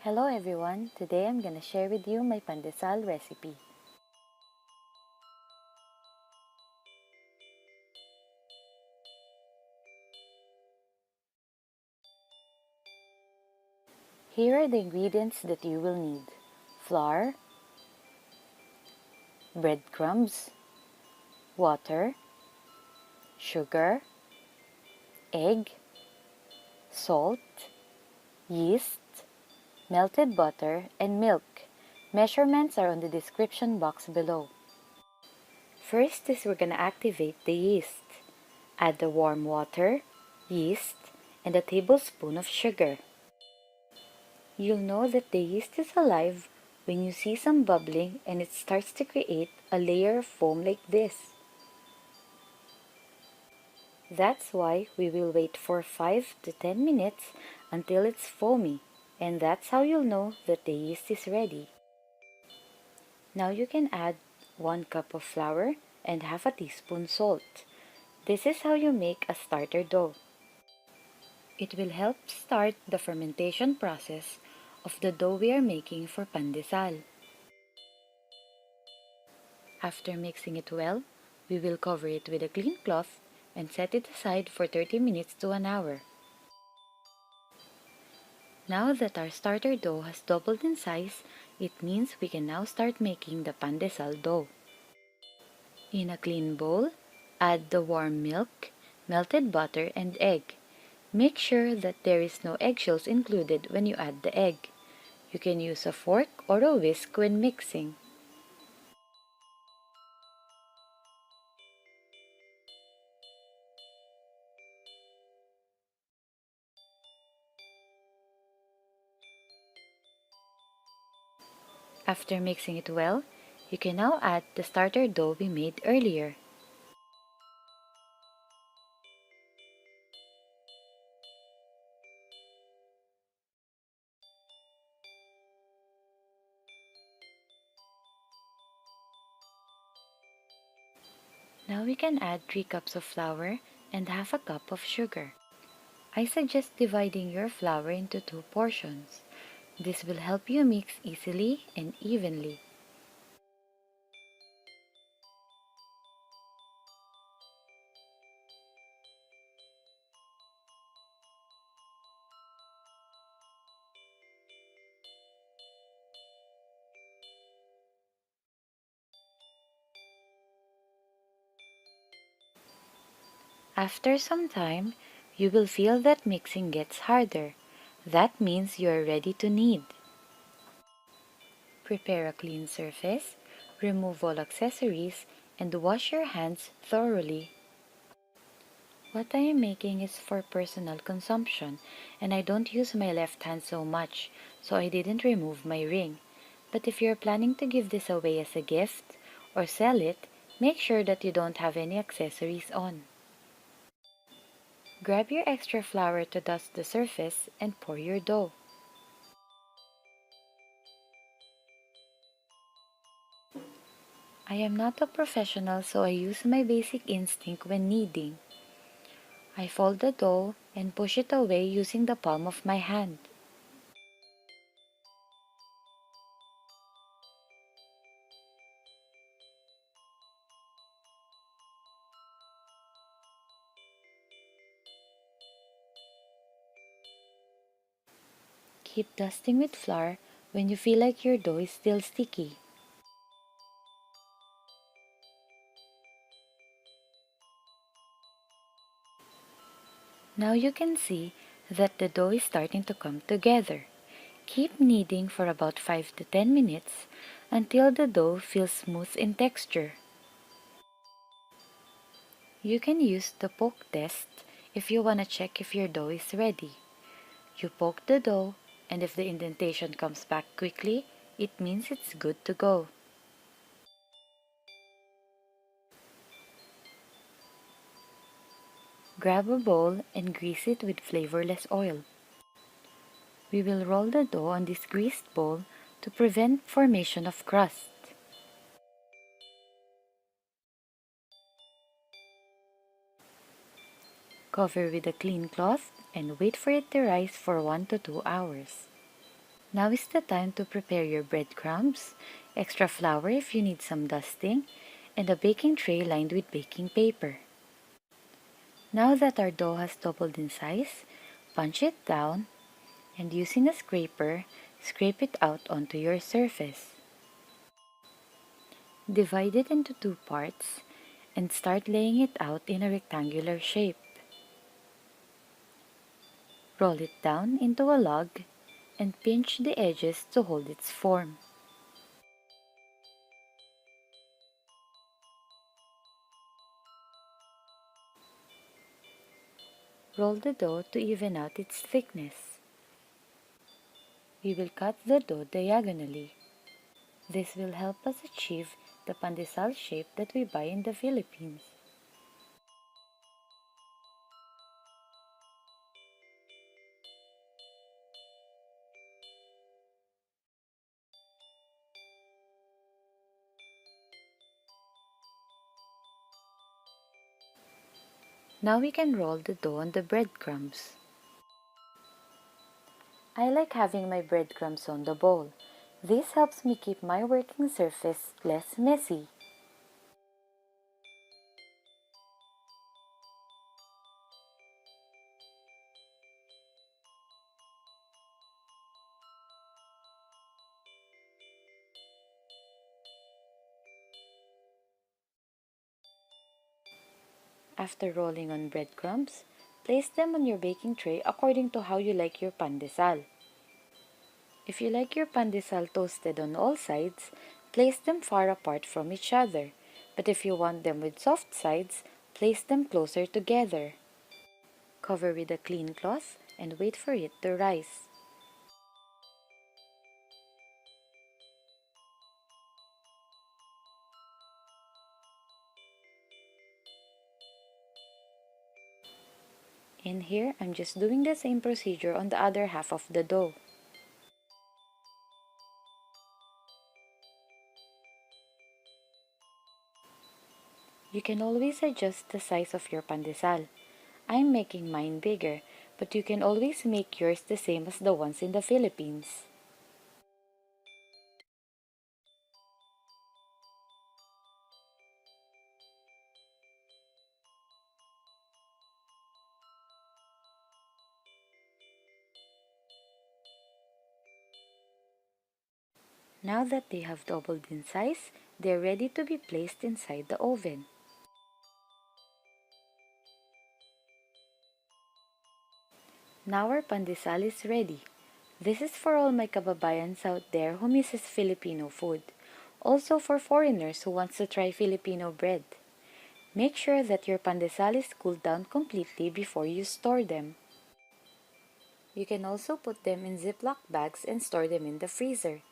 Hello everyone, today I'm gonna share with you my pandesal recipe. Here are the ingredients that you will need. Flour, breadcrumbs, water, sugar, egg, salt, yeast, melted butter, and milk. Measurements are on the description box below. First is we're gonna activate the yeast. Add the warm water, yeast, and a tablespoon of sugar. You'll know that the yeast is alive when you see some bubbling and it starts to create a layer of foam like this. That's why we will wait for 5 to 10 minutes until it's foamy, and that's how you'll know that the yeast is ready. Now you can add 1 cup of flour and half a teaspoon salt. This is how you make a starter dough. It will help start the fermentation process of the dough we are making for pandesal. After mixing it well, we will cover it with a clean cloth and set it aside for 30 minutes to an hour. Now that our starter dough has doubled in size, it means we can now start making the pandesal dough. In a clean bowl, add the warm milk, melted butter, and egg. Make sure that there is no eggshells included when you add the egg. You can use a fork or a whisk when mixing. After mixing it well, you can now add the starter dough we made earlier. Now we can add 3 cups of flour and half a cup of sugar. I suggest dividing your flour into 2 portions. This will help you mix easily and evenly. After some time, you will feel that mixing gets harder. That means you are ready to knead. Prepare a clean surface, remove all accessories, and wash your hands thoroughly. What I am making is for personal consumption, and I don't use my left hand so much, so I didn't remove my ring. But if you're planning to give this away as a gift or sell it, make sure that you don't have any accessories on. Grab your extra flour to dust the surface and pour your dough. I am not a professional, so I use my basic instinct when kneading. I fold the dough and push it away using the palm of my hand. Keep dusting with flour when you feel like your dough is still sticky. Now you can see that the dough is starting to come together. Keep kneading for about 5 to 10 minutes until the dough feels smooth in texture. You can use the poke test if you want to check if your dough is ready. You poke the dough, and if the indentation comes back quickly, it means it's good to go. Grab a bowl and grease it with flavorless oil. We will roll the dough on this greased bowl to prevent formation of crust. Cover with a clean cloth and wait for it to rise for 1 to 2 hours. Now is the time to prepare your breadcrumbs, extra flour if you need some dusting, and a baking tray lined with baking paper. Now that our dough has doubled in size, punch it down and using a scraper, scrape it out onto your surface. Divide it into two parts and start laying it out in a rectangular shape. Roll it down into a log and pinch the edges to hold its form. Roll the dough to even out its thickness. We will cut the dough diagonally. This will help us achieve the pandesal shape that we buy in the Philippines. Now we can roll the dough on the breadcrumbs. I like having my breadcrumbs on the bowl. This helps me keep my working surface less messy. After rolling on breadcrumbs, place them on your baking tray according to how you like your pandesal. If you like your pandesal toasted on all sides, place them far apart from each other. But if you want them with soft sides, place them closer together. Cover with a clean cloth and wait for it to rise. In here, I'm just doing the same procedure on the other half of the dough. You can always adjust the size of your pandesal. I'm making mine bigger, but you can always make yours the same as the ones in the Philippines. Now that they have doubled in size, they're ready to be placed inside the oven. Now our pandesal is ready. This is for all my kababayans out there who misses Filipino food. Also for foreigners who wants to try Filipino bread. Make sure that your pandesal is cooled down completely before you store them. You can also put them in Ziploc bags and store them in the freezer.